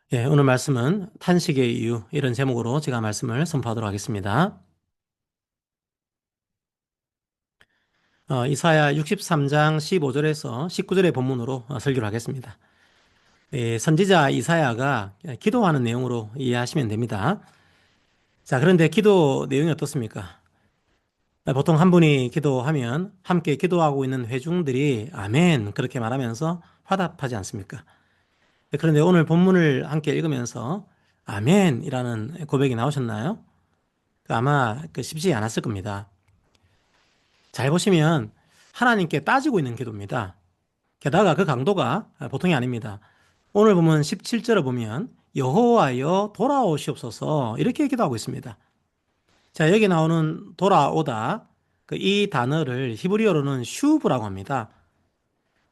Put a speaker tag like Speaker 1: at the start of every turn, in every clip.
Speaker 1: 오늘 말씀은 탄식의 이유, 이런 제목으로 제가 말씀을 선포하도록 하겠습니다. 이사야 63장 15절에서 19절의 본문으로 설교를 하겠습니다. 선지자 이사야가 기도하는 내용으로 이해하시면 됩니다. 자, 그런데 기도 내용이 어떻습니까? 보통 한 분이 기도하면 함께 기도하고 있는 회중들이 아멘 그렇게 말하면서 화답하지 않습니까? 그런데 오늘 본문을 함께 읽으면서 아멘이라는 고백이 나오셨나요? 아마 쉽지 않았을 겁니다. 잘 보시면 하나님께 따지고 있는 기도입니다. 게다가 그 강도가 보통이 아닙니다. 오늘 보면 17절을 보면 여호와여 돌아오시옵소서 이렇게 기도하고 있습니다. 자, 여기 나오는 돌아오다 이 단어를 히브리어로는 슈브라고 합니다.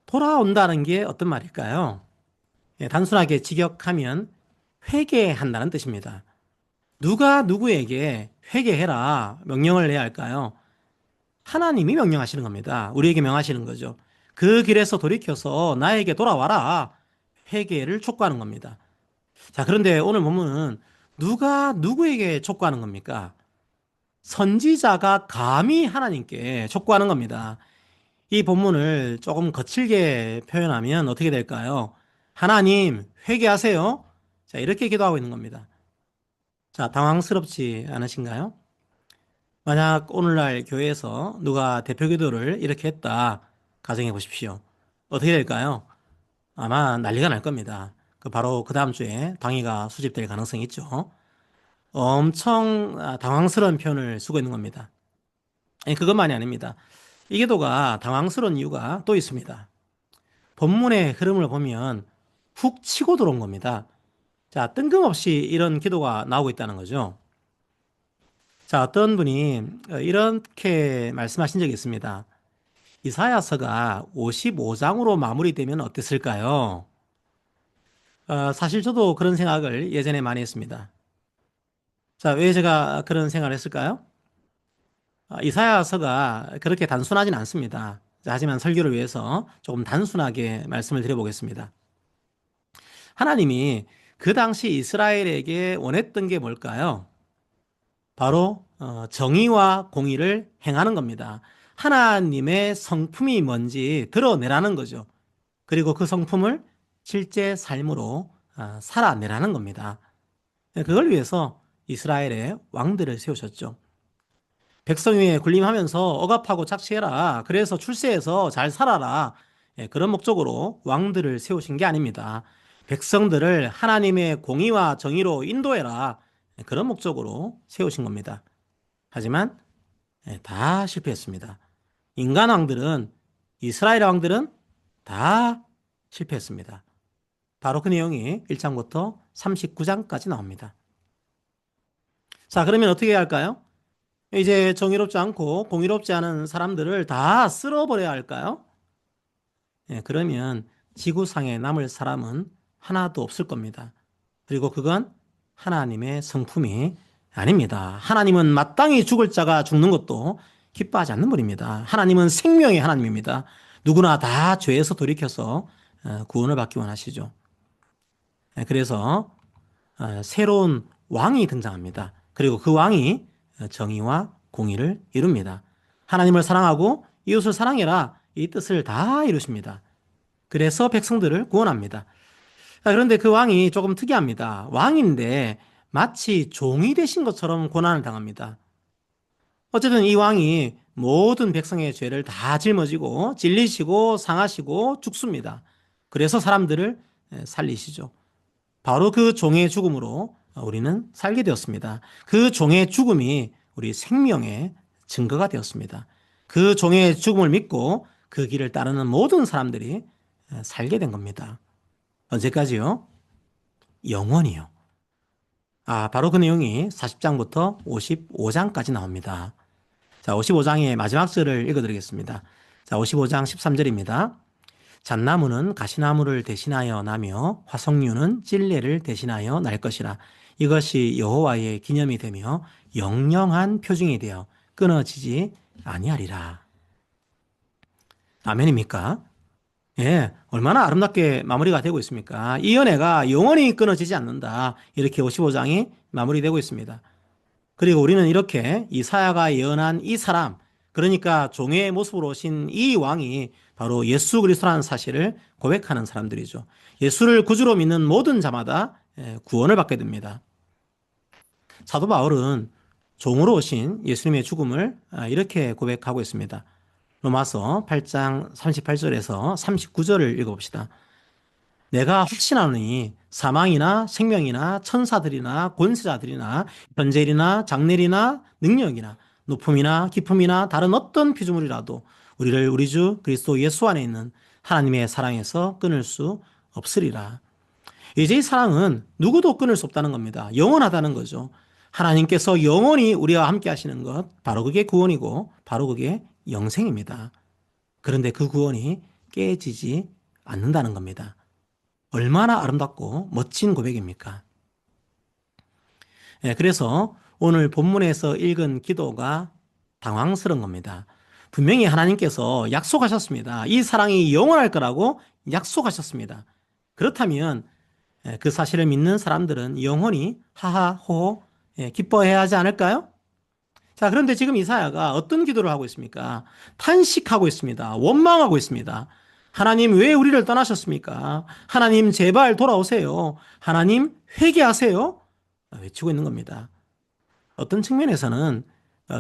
Speaker 1: 돌아온다는 게 어떤 말일까요? 단순하게 직역하면 회개한다는 뜻입니다. 누가 누구에게 회개해라 명령을 해야 할까요? 하나님이 명령하시는 겁니다. 우리에게 명하시는 거죠. 그 길에서 돌이켜서 나에게 돌아와라. 회개를 촉구하는 겁니다. 자, 그런데 오늘 본문은 누가 누구에게 촉구하는 겁니까? 선지자가 감히 하나님께 촉구하는 겁니다. 이 본문을 조금 거칠게 표현하면 어떻게 될까요? 하나님, 회개하세요. 자, 이렇게 기도하고 있는 겁니다. 자, 당황스럽지 않으신가요? 만약 오늘날 교회에서 누가 대표 기도를 이렇게 했다 가정해 보십시오. 어떻게 될까요? 아마 난리가 날 겁니다. 바로 그 다음 주에 당회가 수집될 가능성이 있죠. 엄청 당황스러운 표현을 쓰고 있는 겁니다. 아니, 그것만이 아닙니다. 이 기도가 당황스러운 이유가 또 있습니다. 본문의 흐름을 보면 훅 치고 들어온 겁니다. 자, 뜬금없이 이런 기도가 나오고 있다는 거죠. 자, 어떤 분이 이렇게 말씀하신 적이 있습니다. 이사야서가 55장으로 마무리되면 어땠을까요? 사실 저도 그런 생각을 예전에 많이 했습니다. 자, 왜 제가 그런 생각을 했을까요? 이사야서가 그렇게 단순하진 않습니다. 자, 하지만 설교를 위해서 조금 단순하게 말씀을 드려보겠습니다. 하나님이 그 당시 이스라엘에게 원했던 게 뭘까요? 바로 정의와 공의를 행하는 겁니다. 하나님의 성품이 뭔지 드러내라는 거죠. 그리고 그 성품을 실제 삶으로 살아내라는 겁니다. 그걸 위해서 이스라엘의 왕들을 세우셨죠. 백성 위에 군림하면서 억압하고 착취해라. 그래서 출세해서 잘 살아라. 그런 목적으로 왕들을 세우신 게 아닙니다. 백성들을 하나님의 공의와 정의로 인도해라. 그런 목적으로 세우신 겁니다. 하지만 다 실패했습니다. 인간 왕들은, 이스라엘 왕들은 다 실패했습니다. 바로 그 내용이 1장부터 39장까지 나옵니다. 자, 그러면 어떻게 해야 할까요? 이제 정의롭지 않고 공의롭지 않은 사람들을 다 쓸어버려야 할까요? 그러면 지구상에 남을 사람은 하나도 없을 겁니다. 그리고 그건 하나님의 성품이 아닙니다. 하나님은 마땅히 죽을 자가 죽는 것도 기뻐하지 않는 분입니다. 하나님은 생명의 하나님입니다. 누구나 다 죄에서 돌이켜서 구원을 받기 원하시죠. 그래서 새로운 왕이 등장합니다. 그리고 그 왕이 정의와 공의를 이룹니다. 하나님을 사랑하고 이웃을 사랑해라 이 뜻을 다 이루십니다. 그래서 백성들을 구원합니다. 그런데 그 왕이 조금 특이합니다. 왕인데 마치 종이 되신 것처럼 고난을 당합니다. 어쨌든 이 왕이 모든 백성의 죄를 다 짊어지고 질리시고 상하시고 죽습니다. 그래서 사람들을 살리시죠. 바로 그 종의 죽음으로 우리는 살게 되었습니다. 그 종의 죽음이 우리 생명의 증거가 되었습니다. 그 종의 죽음을 믿고 그 길을 따르는 모든 사람들이 살게 된 겁니다. 언제까지요? 영원히요. 바로 그 내용이 40장부터 55장까지 나옵니다. 자, 55장의 마지막 절을 읽어드리겠습니다. 자, 55장 13절입니다. 잣나무는 가시나무를 대신하여 나며 화석류는 찔레를 대신하여 날 것이라. 이것이 여호와의 기념이 되며 영영한 표징이 되어 끊어지지 아니하리라. 아멘입니까? 예, 얼마나 아름답게 마무리가 되고 있습니까? 이 연애가 영원히 끊어지지 않는다. 이렇게 55장이 마무리되고 있습니다. 그리고 우리는 이렇게 이사야가 예언한 이 사람, 그러니까 종의 모습으로 오신 이 왕이 바로 예수 그리스도라는 사실을 고백하는 사람들이죠. 예수를 구주로 믿는 모든 자마다 구원을 받게 됩니다. 사도 바울은 종으로 오신 예수님의 죽음을 이렇게 고백하고 있습니다. 로마서 8장 38절에서 39절을 읽어봅시다. 내가 확신하노니 사망이나 생명이나 천사들이나 권세자들이나 현재일이나 장래일이나 능력이나 높음이나 깊음이나 다른 어떤 피조물이라도 우리를 우리 주 그리스도 예수 안에 있는 하나님의 사랑에서 끊을 수 없으리라. 이제 이 사랑은 누구도 끊을 수 없다는 겁니다. 영원하다는 거죠. 하나님께서 영원히 우리와 함께 하시는 것, 바로 그게 구원이고 바로 그게 영생입니다. 그런데 그 구원이 깨지지 않는다는 겁니다. 얼마나 아름답고 멋진 고백입니까? 그래서 오늘 본문에서 읽은 기도가 당황스러운 겁니다. 분명히 하나님께서 약속하셨습니다. 이 사랑이 영원할 거라고 약속하셨습니다. 그렇다면 그 사실을 믿는 사람들은 영원히 하하호호 기뻐해야 하지 않을까요? 자, 그런데 지금 이사야가 어떤 기도를 하고 있습니까? 탄식하고 있습니다. 원망하고 있습니다. 하나님 왜 우리를 떠나셨습니까? 하나님 제발 돌아오세요. 하나님 회개하세요. 외치고 있는 겁니다. 어떤 측면에서는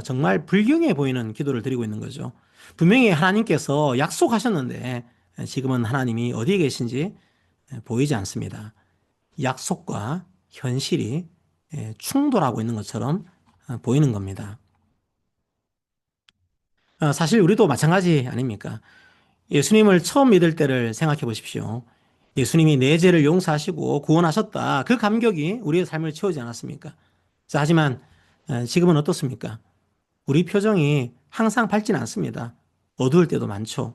Speaker 1: 정말 불경해 보이는 기도를 드리고 있는 거죠. 분명히 하나님께서 약속하셨는데 지금은 하나님이 어디에 계신지 보이지 않습니다. 약속과 현실이 충돌하고 있는 것처럼 보이는 겁니다. 사실 우리도 마찬가지 아닙니까? 예수님을 처음 믿을 때를 생각해 보십시오. 예수님이 내 죄를 용서하시고 구원하셨다. 그 감격이 우리의 삶을 채우지 않았습니까? 자, 하지만 지금은 어떻습니까? 우리 표정이 항상 밝지는 않습니다. 어두울 때도 많죠.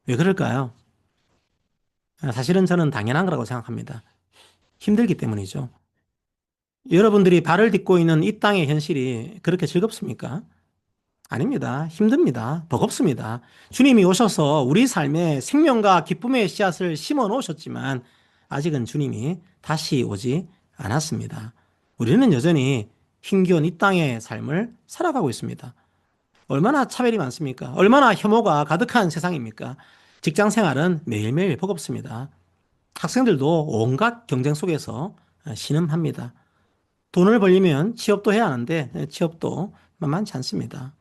Speaker 1: 왜 그럴까요? 사실은 저는 당연한 거라고 생각합니다. 힘들기 때문이죠. 여러분들이 발을 딛고 있는 이 땅의 현실이 그렇게 즐겁습니까? 아닙니다. 힘듭니다. 버겁습니다. 주님이 오셔서 우리 삶에 생명과 기쁨의 씨앗을 심어 놓으셨지만 아직은 주님이 다시 오지 않았습니다. 우리는 여전히 힘겨운 이 땅의 삶을 살아가고 있습니다. 얼마나 차별이 많습니까? 얼마나 혐오가 가득한 세상입니까? 직장 생활은 매일매일 버겁습니다. 학생들도 온갖 경쟁 속에서 신음합니다. 돈을 벌려면 취업도 해야 하는데 취업도 만만치 않습니다.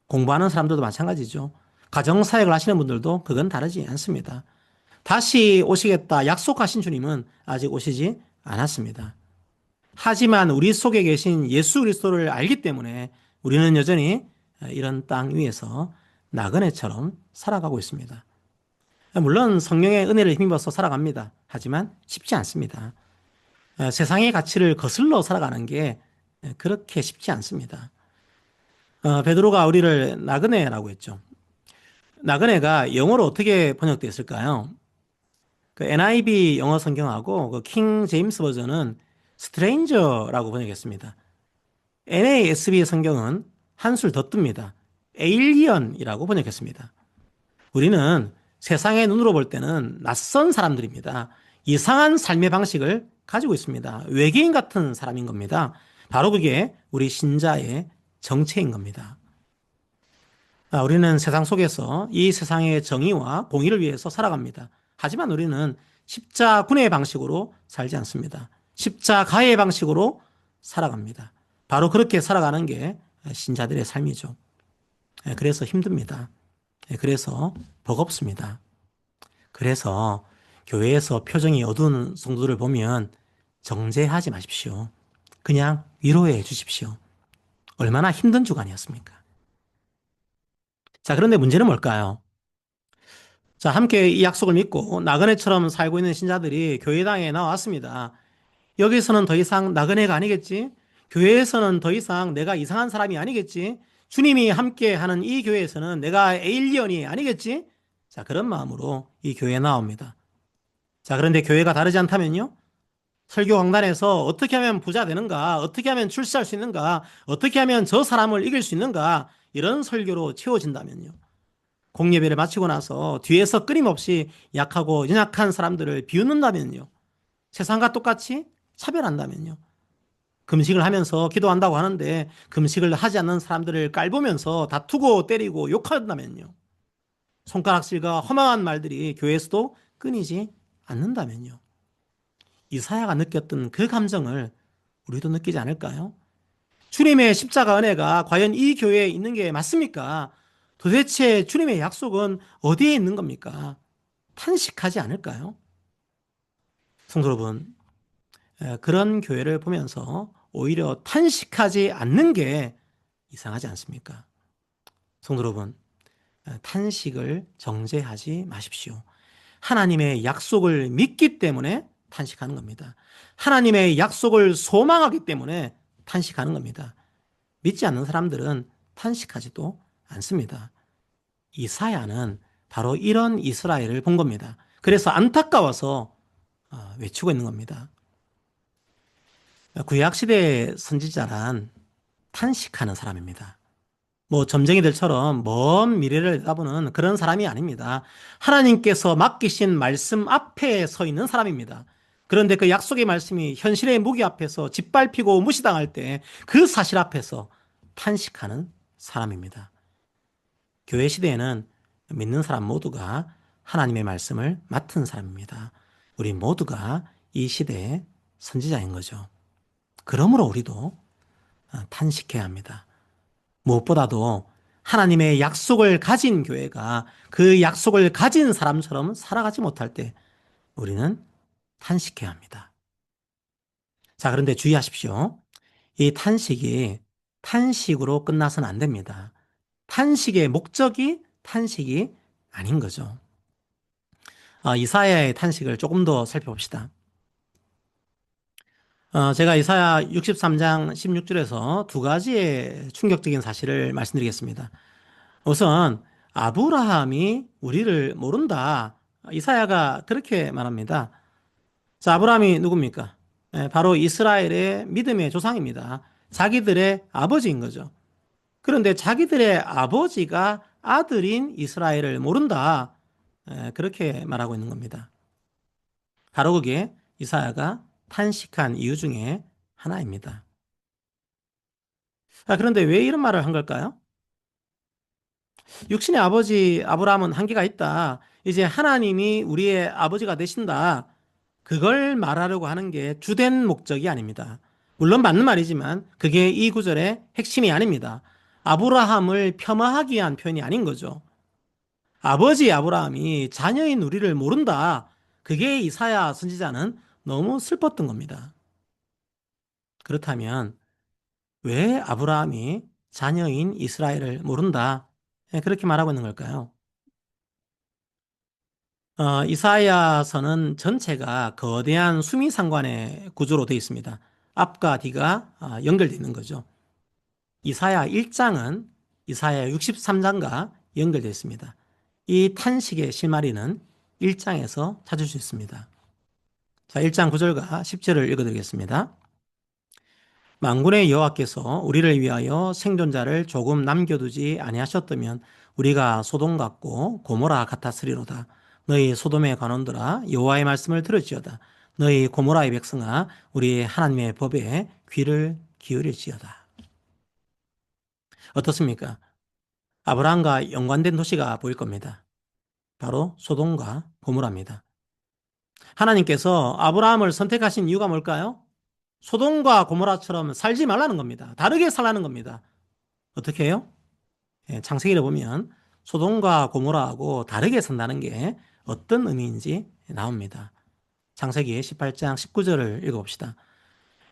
Speaker 1: 공부하는 사람들도 마찬가지죠. 가정사역을 하시는 분들도 그건 다르지 않습니다. 다시 오시겠다 약속하신 주님은 아직 오시지 않았습니다. 하지만 우리 속에 계신 예수 그리스도를 알기 때문에 우리는 여전히 이런 땅 위에서 나그네처럼 살아가고 있습니다. 물론 성령의 은혜를 힘입어서 살아갑니다. 하지만 쉽지 않습니다. 세상의 가치를 거슬러 살아가는 게 그렇게 쉽지 않습니다. 베드로가 우리를 나그네라고 했죠. 나그네가 영어로 어떻게 번역됐을까요? 그 NIV 영어 성경하고 그 킹 제임스 버전은 stranger라고 번역했습니다. NASB 성경은 한술 더 뜹니다. alien이라고 번역했습니다. 우리는 세상의 눈으로 볼 때는 낯선 사람들입니다. 이상한 삶의 방식을 가지고 있습니다. 외계인 같은 사람인 겁니다. 바로 그게 우리 신자의 정체인 겁니다. 우리는 세상 속에서 이 세상의 정의와 공의를 위해서 살아갑니다. 하지만 우리는 십자군의 방식으로 살지 않습니다. 십자가의 방식으로 살아갑니다. 바로 그렇게 살아가는 게 신자들의 삶이죠. 그래서 힘듭니다. 그래서 버겁습니다. 그래서 교회에서 표정이 어두운 성도들을 보면 정죄하지 마십시오. 그냥 위로해 주십시오. 얼마나 힘든 주간이었습니까? 자, 그런데 문제는 뭘까요? 자, 함께 이 약속을 믿고 나그네처럼 살고 있는 신자들이 교회당에 나왔습니다. 여기서는 더 이상 나그네가 아니겠지? 교회에서는 더 이상 내가 이상한 사람이 아니겠지? 주님이 함께 하는 이 교회에서는 내가 에일리언이 아니겠지? 자, 그런 마음으로 이 교회에 나옵니다. 자, 그런데 교회가 다르지 않다면요? 설교 강단에서 어떻게 하면 부자 되는가? 어떻게 하면 출세할 수 있는가? 어떻게 하면 저 사람을 이길 수 있는가? 이런 설교로 채워진다면요. 공예배를 마치고 나서 뒤에서 끊임없이 약하고 연약한 사람들을 비웃는다면요. 세상과 똑같이 차별한다면요. 금식을 하면서 기도한다고 하는데 금식을 하지 않는 사람들을 깔보면서 다투고 때리고 욕한다면요. 손가락질과 허망한 말들이 교회에서도 끊이지 않는다면요. 이사야가 느꼈던 그 감정을 우리도 느끼지 않을까요? 주님의 십자가 은혜가 과연 이 교회에 있는 게 맞습니까? 도대체 주님의 약속은 어디에 있는 겁니까? 탄식하지 않을까요? 성도 여러분, 그런 교회를 보면서 오히려 탄식하지 않는 게 이상하지 않습니까? 성도 여러분, 탄식을 정죄하지 마십시오. 하나님의 약속을 믿기 때문에 탄식하는 겁니다. 하나님의 약속을 소망하기 때문에 탄식하는 겁니다. 믿지 않는 사람들은 탄식하지도 않습니다. 이사야는 바로 이런 이스라엘을 본 겁니다. 그래서 안타까워서 외치고 있는 겁니다. 구약시대의 선지자란 탄식하는 사람입니다. 뭐 점쟁이들처럼 먼 미래를 내다보는 그런 사람이 아닙니다. 하나님께서 맡기신 말씀 앞에 서 있는 사람입니다. 그런데 그 약속의 말씀이 현실의 무기 앞에서 짓밟히고 무시당할 때 그 사실 앞에서 탄식하는 사람입니다. 교회 시대에는 믿는 사람 모두가 하나님의 말씀을 맡은 사람입니다. 우리 모두가 이 시대의 선지자인 거죠. 그러므로 우리도 탄식해야 합니다. 무엇보다도 하나님의 약속을 가진 교회가 그 약속을 가진 사람처럼 살아가지 못할 때 우리는 탄식해야 합니다. 자, 그런데 주의하십시오. 이 탄식이 탄식으로 끝나서는 안 됩니다. 탄식의 목적이 탄식이 아닌 거죠. 이사야의 탄식을 조금 더 살펴봅시다. 제가 이사야 63장 16절에서 두 가지의 충격적인 사실을 말씀드리겠습니다. 우선 아브라함이 우리를 모른다. 이사야가 그렇게 말합니다. 자, 아브라함이 누굽니까? 바로 이스라엘의 믿음의 조상입니다. 자기들의 아버지인 거죠. 그런데 자기들의 아버지가 아들인 이스라엘을 모른다. 그렇게 말하고 있는 겁니다. 바로 그게 이사야가 탄식한 이유 중에 하나입니다. 그런데 왜 이런 말을 한 걸까요? 육신의 아버지 아브라함은 한계가 있다. 이제 하나님이 우리의 아버지가 되신다. 그걸 말하려고 하는 게 주된 목적이 아닙니다. 물론 맞는 말이지만 그게 이 구절의 핵심이 아닙니다. 아브라함을 폄하하기 위한 표현이 아닌 거죠. 아버지 아브라함이 자녀인 우리를 모른다. 그게 이사야 선지자는 너무 슬펐던 겁니다. 그렇다면 왜 아브라함이 자녀인 이스라엘을 모른다? 그렇게 말하고 있는 걸까요? 이사야서는 전체가 거대한 수미상관의 구조로 되어 있습니다. 앞과 뒤가 연결되어 있는 거죠. 이사야 1장은 이사야 63장과 연결되어 있습니다. 이 탄식의 실마리는 1장에서 찾을 수 있습니다. 자, 1장 9절과 10절을 읽어드리겠습니다. 만군의 여호와께서 우리를 위하여 생존자를 조금 남겨두지 아니하셨다면 우리가 소돔 같고 고모라 같았으리로다. 너희 소돔의 관원들아 여호와의 말씀을 들을지어다. 너희 고모라의 백성아 우리 하나님의 법에 귀를 기울일지어다. 어떻습니까? 아브라함과 연관된 도시가 보일 겁니다. 바로 소돔과 고모라입니다. 하나님께서 아브라함을 선택하신 이유가 뭘까요? 소돔과 고모라처럼 살지 말라는 겁니다. 다르게 살라는 겁니다. 어떻게 해요? 창세기를 보면 소돔과 고모라하고 다르게 산다는 게 어떤 의미인지 나옵니다. 창세기 18장 19절을 읽어봅시다.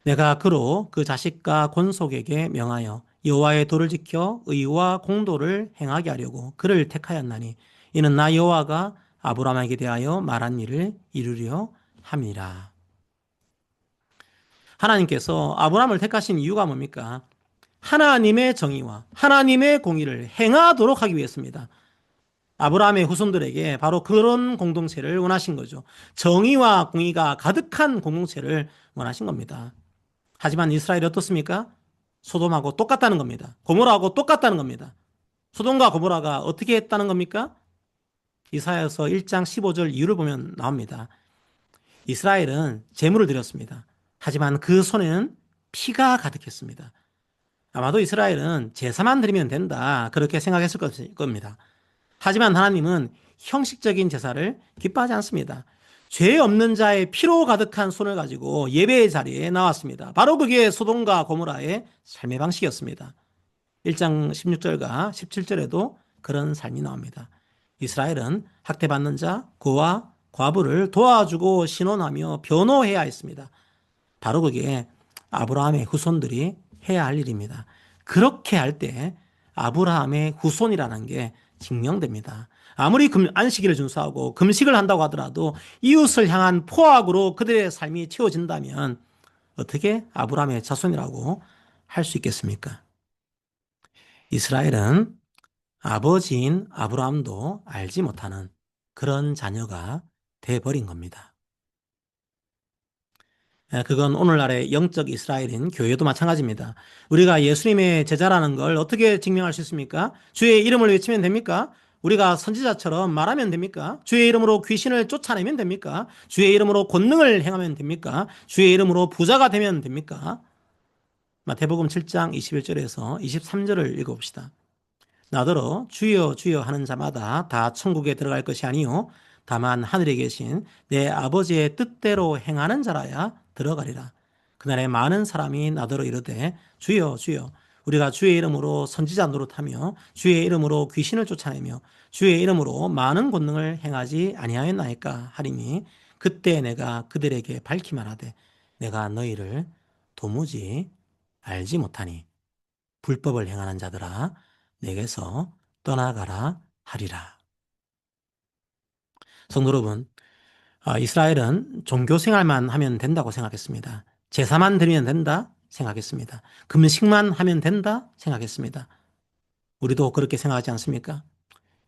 Speaker 1: 내가 그로 그 자식과 권속에게 명하여 여호와의 도를 지켜 의와 공도를 행하게 하려고 그를 택하였나니 이는 나 여호와가 아브라함에게 대하여 말한 일을 이루려 함이라. 하나님께서 아브라함을 택하신 이유가 뭡니까? 하나님의 정의와 하나님의 공의를 행하도록 하기 위해서입니다. 아브라함의 후손들에게 바로 그런 공동체를 원하신 거죠. 정의와 공의가 가득한 공동체를 원하신 겁니다. 하지만 이스라엘이 어떻습니까? 소돔하고 똑같다는 겁니다. 고모라하고 똑같다는 겁니다. 소돔과 고모라가 어떻게 했다는 겁니까? 이사야서 1장 15절 이유를 보면 나옵니다. 이스라엘은 제물을 드렸습니다. 하지만 그 손에는 피가 가득했습니다. 아마도 이스라엘은 제사만 드리면 된다, 그렇게 생각했을 겁니다. 하지만 하나님은 형식적인 제사를 기뻐하지 않습니다. 죄 없는 자의 피로 가득한 손을 가지고 예배의 자리에 나왔습니다. 바로 그게 소돔과 고모라의 삶의 방식이었습니다. 1장 16절과 17절에도 그런 삶이 나옵니다. 이스라엘은 학대받는 자, 고아, 과부를 도와주고 신원하며 변호해야 했습니다. 바로 그게 아브라함의 후손들이 해야 할 일입니다. 그렇게 할 때 아브라함의 후손이라는 게 증명됩니다. 아무리 안식일을 준수하고 금식을 한다고 하더라도 이웃을 향한 포악으로 그들의 삶이 채워진다면 어떻게 아브라함의 자손이라고 할 수 있겠습니까? 이스라엘은 아버지인 아브라함도 알지 못하는 그런 자녀가 돼버린 겁니다. 그건 오늘날의 영적 이스라엘인 교회도 마찬가지입니다. 우리가 예수님의 제자라는 걸 어떻게 증명할 수 있습니까? 주의 이름을 외치면 됩니까? 우리가 선지자처럼 말하면 됩니까? 주의 이름으로 귀신을 쫓아내면 됩니까? 주의 이름으로 권능을 행하면 됩니까? 주의 이름으로 부자가 되면 됩니까? 마태복음 7장 21절에서 23절을 읽어봅시다. 나더러 주여 주여 하는 자마다 다 천국에 들어갈 것이 아니요 다만 하늘에 계신 내 아버지의 뜻대로 행하는 자라야 들어가리라. 그날에 많은 사람이 나더러 이르되 주여 주여 우리가 주의 이름으로 선지자 노릇하며 주의 이름으로 귀신을 쫓아내며 주의 이름으로 많은 권능을 행하지 아니하였나이까 하리니 그때 내가 그들에게 밝히 말하되 내가 너희를 도무지 알지 못하니 불법을 행하는 자들아 내게서 떠나가라 하리라. 성도 여러분, 이스라엘은 종교 생활만 하면 된다고 생각했습니다. 제사만 드리면 된다 생각했습니다. 금식만 하면 된다 생각했습니다. 우리도 그렇게 생각하지 않습니까?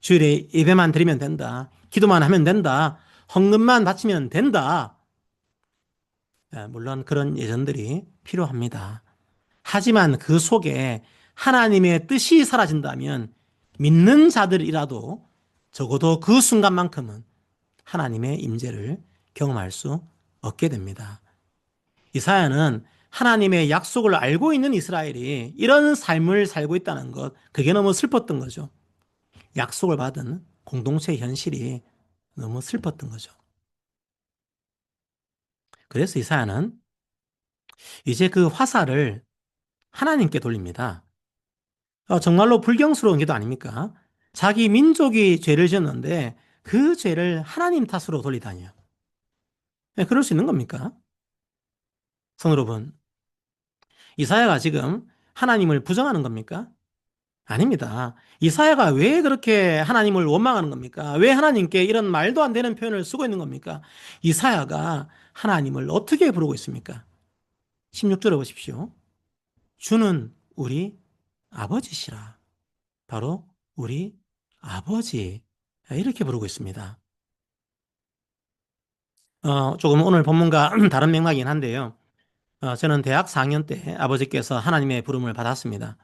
Speaker 1: 주일에 예배만 드리면 된다. 기도만 하면 된다. 헌금만 바치면 된다. 물론 그런 예전들이 필요합니다. 하지만 그 속에 하나님의 뜻이 사라진다면 믿는 자들이라도 적어도 그 순간만큼은 하나님의 임재를 경험할 수 없게 됩니다. 이사야는 하나님의 약속을 알고 있는 이스라엘이 이런 삶을 살고 있다는 것, 그게 너무 슬펐던 거죠. 약속을 받은 공동체 현실이 너무 슬펐던 거죠. 그래서 이사야는 이제 그 화살을 하나님께 돌립니다. 정말로 불경스러운 게도 아닙니까? 자기 민족이 죄를 지었는데 그 죄를 하나님 탓으로 돌리다니요. 네, 그럴 수 있는 겁니까? 성도 여러분, 이사야가 지금 하나님을 부정하는 겁니까? 아닙니다. 이사야가 왜 그렇게 하나님을 원망하는 겁니까? 왜 하나님께 이런 말도 안 되는 표현을 쓰고 있는 겁니까? 이사야가 하나님을 어떻게 부르고 있습니까? 16절에 보십시오. 주는 우리 아버지시라. 바로 우리 아버지. 이렇게 부르고 있습니다. 조금 오늘 본문과 다른 맥락이긴 한데요. 저는 대학 4학년 때 아버지께서 하나님의 부름을 받았습니다.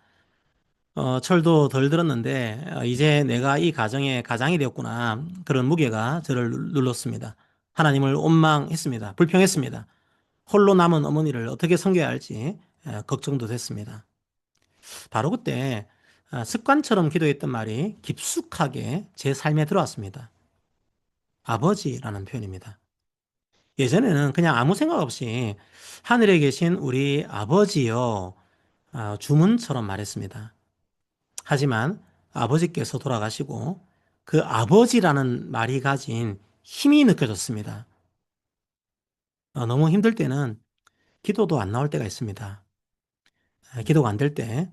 Speaker 1: 철도 덜 들었는데, 이제 내가 이 가정의 가장이 되었구나. 그런 무게가 저를 눌렀습니다. 하나님을 원망했습니다. 불평했습니다. 홀로 남은 어머니를 어떻게 섬겨야 할지 걱정도 됐습니다. 바로 그때 습관처럼 기도했던 말이 깊숙하게 제 삶에 들어왔습니다. 아버지라는 표현입니다. 예전에는 그냥 아무 생각 없이 하늘에 계신 우리 아버지여 주문처럼 말했습니다. 하지만 아버지께서 돌아가시고 그 아버지라는 말이 가진 힘이 느껴졌습니다. 너무 힘들 때는 기도도 안 나올 때가 있습니다. 기도가 안 될 때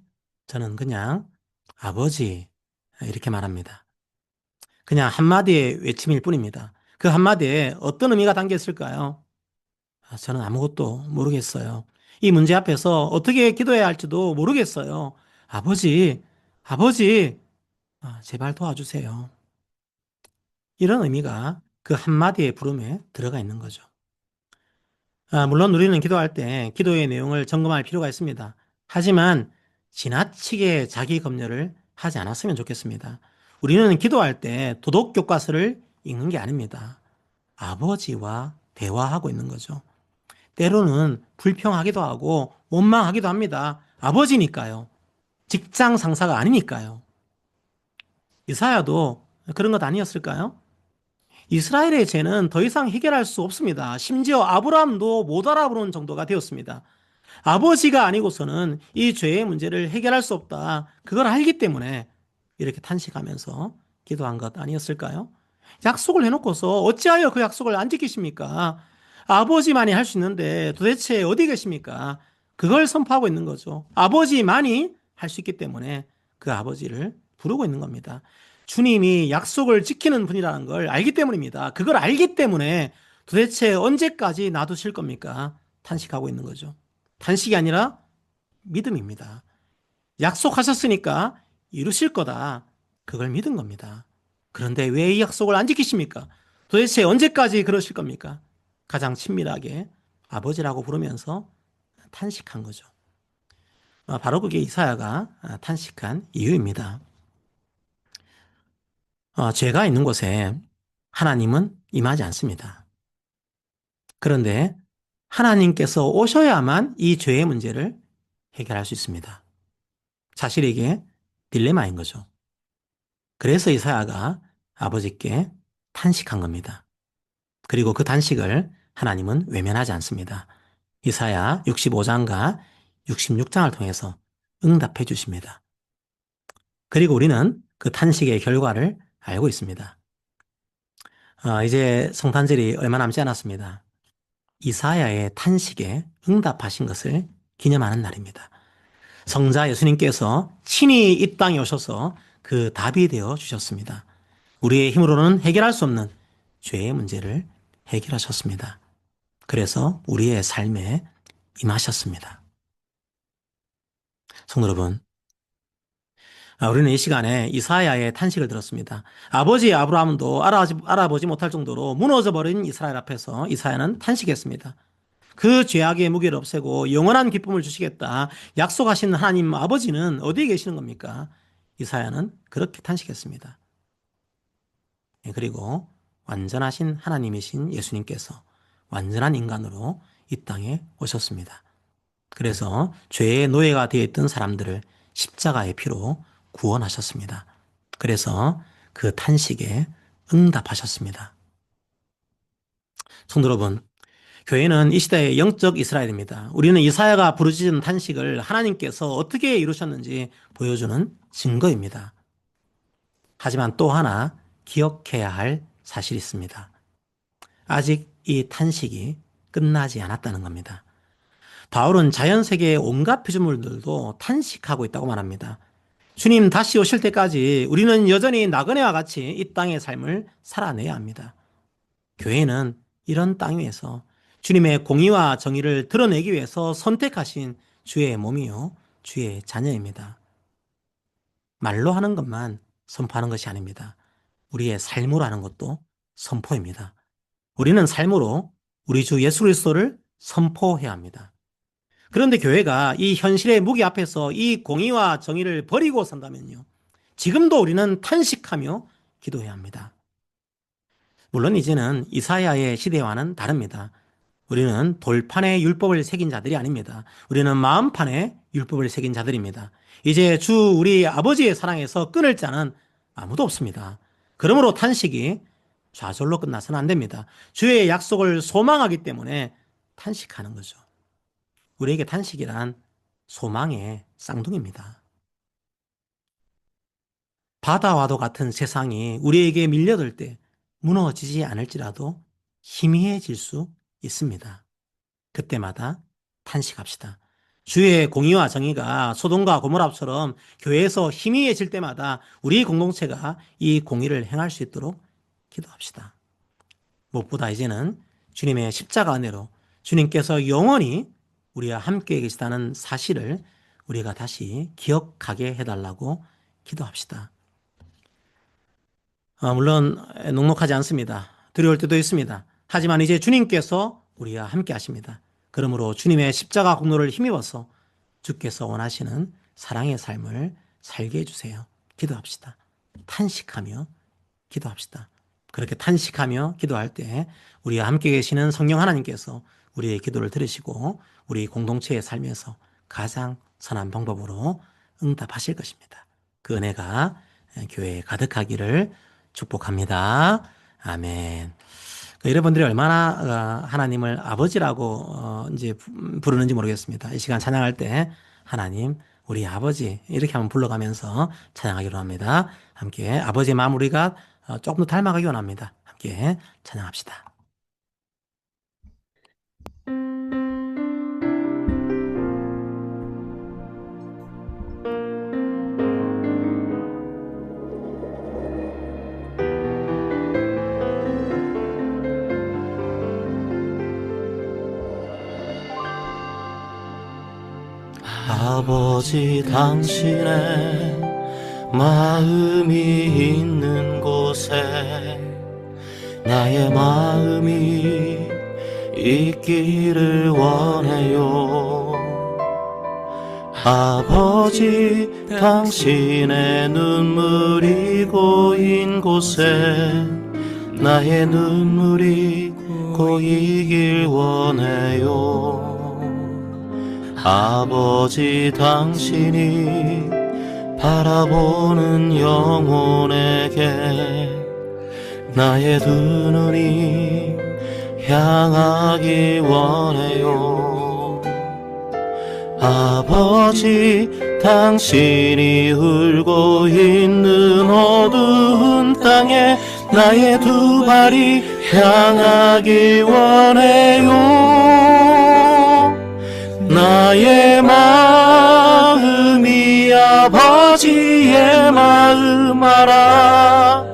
Speaker 1: 저는 그냥 아버지 이렇게 말합니다. 그냥 한마디의 외침일 뿐입니다. 그 한마디에 어떤 의미가 담겨 있을까요? 저는 아무것도 모르겠어요. 이 문제 앞에서 어떻게 기도해야 할지도 모르겠어요. 아버지, 아버지, 제발 도와주세요. 이런 의미가 그 한마디의 부름에 들어가 있는 거죠. 물론 우리는 기도할 때 기도의 내용을 점검할 필요가 있습니다. 하지만 지나치게 자기 검열을 하지 않았으면 좋겠습니다. 우리는 기도할 때 도덕 교과서를 읽는 게 아닙니다. 아버지와 대화하고 있는 거죠. 때로는 불평하기도 하고 원망하기도 합니다. 아버지니까요. 직장 상사가 아니니까요. 이사야도 그런 것 아니었을까요? 이스라엘의 죄는 더 이상 해결할 수 없습니다. 심지어 아브라함도 못 알아보는 정도가 되었습니다. 아버지가 아니고서는 이 죄의 문제를 해결할 수 없다. 그걸 알기 때문에 이렇게 탄식하면서 기도한 것 아니었을까요? 약속을 해놓고서 어찌하여 그 약속을 안 지키십니까? 아버지만이 할 수 있는데 도대체 어디 계십니까? 그걸 선포하고 있는 거죠. 아버지만이 할 수 있기 때문에 그 아버지를 부르고 있는 겁니다. 주님이 약속을 지키는 분이라는 걸 알기 때문입니다. 그걸 알기 때문에 도대체 언제까지 놔두실 겁니까? 탄식하고 있는 거죠. 탄식이 아니라 믿음입니다. 약속하셨으니까 이루실 거다. 그걸 믿은 겁니다. 그런데 왜 이 약속을 안 지키십니까? 도대체 언제까지 그러실 겁니까? 가장 친밀하게 아버지라고 부르면서 탄식한 거죠. 바로 그게 이사야가 탄식한 이유입니다. 죄가 있는 곳에 하나님은 임하지 않습니다. 그런데 하나님께서 오셔야만 이 죄의 문제를 해결할 수 있습니다. 자신에게 딜레마인 거죠. 그래서 이사야가 아버지께 탄식한 겁니다. 그리고 그 탄식을 하나님은 외면하지 않습니다. 이사야 65장과 66장을 통해서 응답해 주십니다. 그리고 우리는 그 탄식의 결과를 알고 있습니다. 이제 성탄절이 얼마 남지 않았습니다. 이사야의 탄식에 응답하신 것을 기념하는 날입니다. 성자 예수님께서 친히 이 땅에 오셔서 그 답이 되어 주셨습니다. 우리의 힘으로는 해결할 수 없는 죄의 문제를 해결하셨습니다. 그래서 우리의 삶에 임하셨습니다. 성도 여러분, 우리는 이 시간에 이사야의 탄식을 들었습니다. 아버지 아브라함도 알아보지 못할 정도로 무너져버린 이스라엘 앞에서 이사야는 탄식했습니다. 그 죄악의 무게를 없애고 영원한 기쁨을 주시겠다 약속하신 하나님 아버지는 어디에 계시는 겁니까? 이사야는 그렇게 탄식했습니다. 그리고 완전하신 하나님이신 예수님께서 완전한 인간으로 이 땅에 오셨습니다. 그래서 죄의 노예가 되어 있던 사람들을 십자가의 피로 구원하셨습니다. 그래서 그 탄식에 응답하셨습니다. 성도 여러분, 교회는 이 시대의 영적 이스라엘입니다. 우리는 이사야가 부르짖은 탄식을 하나님께서 어떻게 이루셨는지 보여주는 증거입니다. 하지만 또 하나 기억해야 할 사실이 있습니다. 아직 이 탄식이 끝나지 않았다는 겁니다. 바울은 자연세계의 온갖 피조물들도 탄식하고 있다고 말합니다. 주님 다시 오실 때까지 우리는 여전히 나그네와 같이 이 땅의 삶을 살아내야 합니다. 교회는 이런 땅 위에서 주님의 공의와 정의를 드러내기 위해서 선택하신 주의 몸이요, 주의 자녀입니다. 말로 하는 것만 선포하는 것이 아닙니다. 우리의 삶으로 하는 것도 선포입니다. 우리는 삶으로 우리 주 예수 그리스도를 선포해야 합니다. 그런데 교회가 이 현실의 무기 앞에서 이 공의와 정의를 버리고 산다면요, 지금도 우리는 탄식하며 기도해야 합니다. 물론 이제는 이사야의 시대와는 다릅니다. 우리는 돌판에 율법을 새긴 자들이 아닙니다. 우리는 마음판에 율법을 새긴 자들입니다. 이제 주 우리 아버지의 사랑에서 끊을 자는 아무도 없습니다. 그러므로 탄식이 좌절로 끝나서는 안 됩니다. 주의 약속을 소망하기 때문에 탄식하는 거죠. 우리에게 탄식이란 소망의 쌍둥이입니다. 바다와도 같은 세상이 우리에게 밀려들 때 무너지지 않을지라도 희미해질 수 있습니다. 그때마다 탄식합시다. 주의 공의와 정의가 소돔과 고모라처럼 교회에서 희미해질 때마다 우리 공동체가 이 공의를 행할 수 있도록 기도합시다. 무엇보다 이제는 주님의 십자가 은혜로 주님께서 영원히 우리와 함께 계시다는 사실을 우리가 다시 기억하게 해달라고 기도합시다. 물론 녹록하지 않습니다. 두려울 때도 있습니다. 하지만 이제 주님께서 우리와 함께 하십니다. 그러므로 주님의 십자가 공로를 힘입어서 주께서 원하시는 사랑의 삶을 살게 해주세요. 기도합시다. 탄식하며 기도합시다. 그렇게 탄식하며 기도할 때 우리와 함께 계시는 성령 하나님께서 우리의 기도를 들으시고 우리 공동체의 삶에서 가장 선한 방법으로 응답하실 것입니다. 그 은혜가 교회에 가득하기를 축복합니다. 아멘. 여러분들이 얼마나 하나님을 아버지라고 이제 부르는지 모르겠습니다. 이 시간 찬양할 때 하나님, 우리 아버지 이렇게 한번 불러가면서 찬양하기로 합니다. 함께 아버지의 마음 우리가 조금 더 닮아가기 원합니다. 함께 찬양합시다.
Speaker 2: 아버지 당신의 마음이 있는 곳에 나의 마음이 있기를 원해요. 아버지 당신의 눈물이 고인 곳에 나의 눈물이 고이길 원해요. 아버지 당신이 바라보는 영혼에게 나의 두 눈이 향하기 원해요. 아버지 당신이 울고 있는 어두운 땅에 나의 두 발이 향하기 원해요. 나의 마음이 아버지의 마음 알아.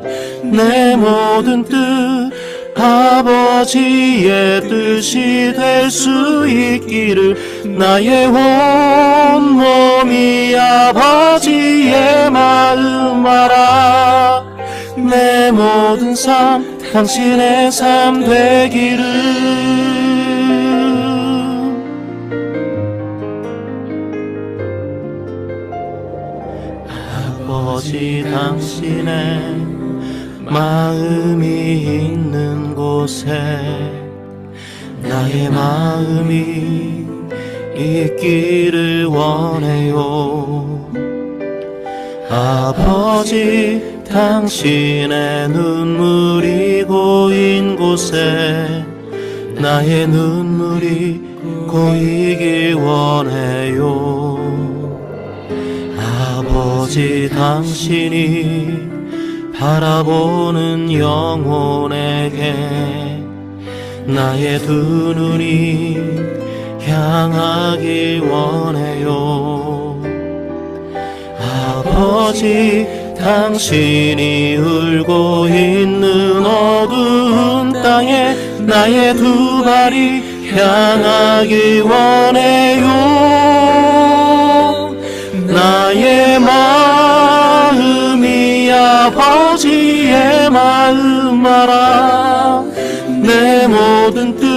Speaker 2: 내 모든 뜻 아버지의 뜻이 될 수 있기를 나의 온몸이 아버지의 마음 알아. 내 모든 삶 당신의 삶 되기를. 아버지 당신의 마음이 있는 곳에 나의 마음이 있기를 원해요. 아버지 당신의 눈물이 고인 곳에 나의 눈물이 고이길 원해요. 아버지 당신이 바라보는 영혼에게 나의 두 눈이 향하길 원해요. 아버지 당신이 울고 있는 어두운 땅에 나의 두 발이 향하길 원해요. 나의 마음이 아버지의 마음 알아. 내 모든 뜻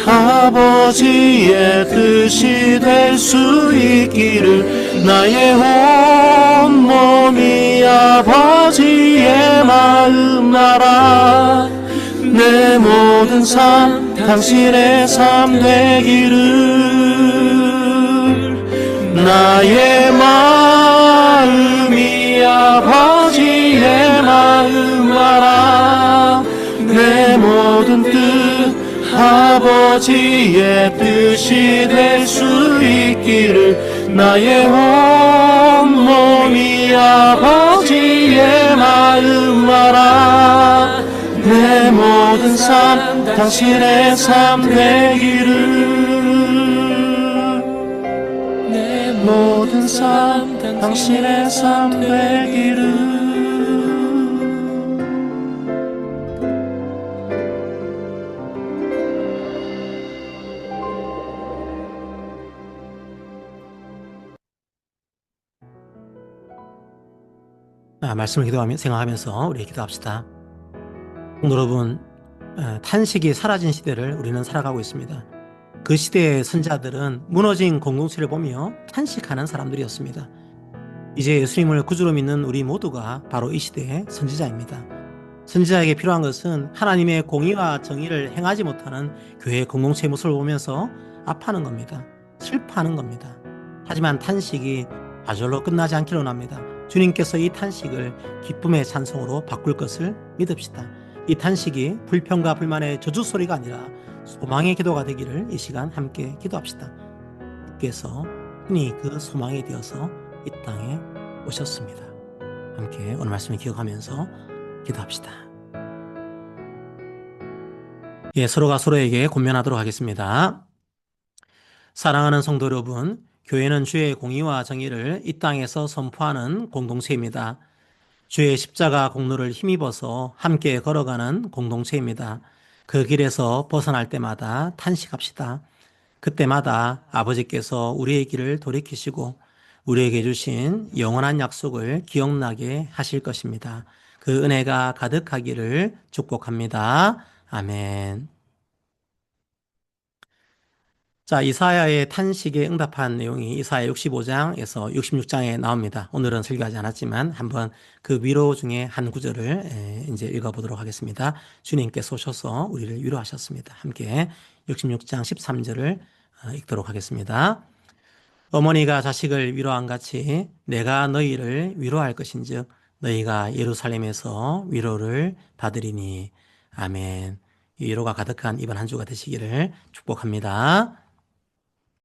Speaker 2: 아버지의 뜻이 될 수 있기를 나의 온몸이 아버지의 마음 알아. 내 모든 삶 당신의 삶 되기를. 나의 마음이 아버지의 마음 알아. 내 모든 뜻 아버지의 뜻이 될 수 있기를 나의 온몸이 아버지의 마음 알아. 내 모든 삶 당신의 삶 되기를. 내 모든 삶 당신의 삶 되기를.
Speaker 1: 말씀을 기도하며 생각하면서 우리 기도합시다. 여러분, 탄식이 사라진 시대를 우리는 살아가고 있습니다. 그 시대의 선자들은 무너진 공동체를 보며 탄식하는 사람들이었습니다. 이제 예수님을 구주로 믿는 우리 모두가 바로 이 시대의 선지자입니다. 선지자에게 필요한 것은 하나님의 공의와 정의를 행하지 못하는 교회 공동체의 모습을 보면서 아파하는 겁니다. 슬퍼하는 겁니다. 하지만 탄식이 좌절로 끝나지 않기를 원합니다. 주님께서 이 탄식을 기쁨의 찬송으로 바꿀 것을 믿읍시다. 이 탄식이 불평과 불만의 저주 소리가 아니라 소망의 기도가 되기를 이 시간 함께 기도합시다. 주께서 흔히 그 소망이 되어서 이 땅에 오셨습니다. 함께 오늘 말씀을 기억하면서 기도합시다. 예, 서로가 서로에게 권면하도록 하겠습니다. 사랑하는 성도 여러분, 교회는 주의 공의와 정의를 이 땅에서 선포하는 공동체입니다. 주의 십자가 공로를 힘입어서 함께 걸어가는 공동체입니다. 그 길에서 벗어날 때마다 탄식합시다. 그때마다 아버지께서 우리의 길을 돌이키시고 우리에게 주신 영원한 약속을 기억나게 하실 것입니다. 그 은혜가 가득하기를 축복합니다. 아멘. 자, 이사야의 탄식에 응답한 내용이 이사야 65장에서 66장에 나옵니다. 오늘은 설교하지 않았지만 한번 그 위로 중에 한 구절을 이제 읽어보도록 하겠습니다. 주님께서 오셔서 우리를 위로하셨습니다. 함께 66장 13절을 읽도록 하겠습니다. 어머니가 자식을 위로한 같이 내가 너희를 위로할 것인즉 너희가 예루살렘에서 위로를 받으리니. 아멘. 이 위로가 가득한 이번 한 주가 되시기를 축복합니다.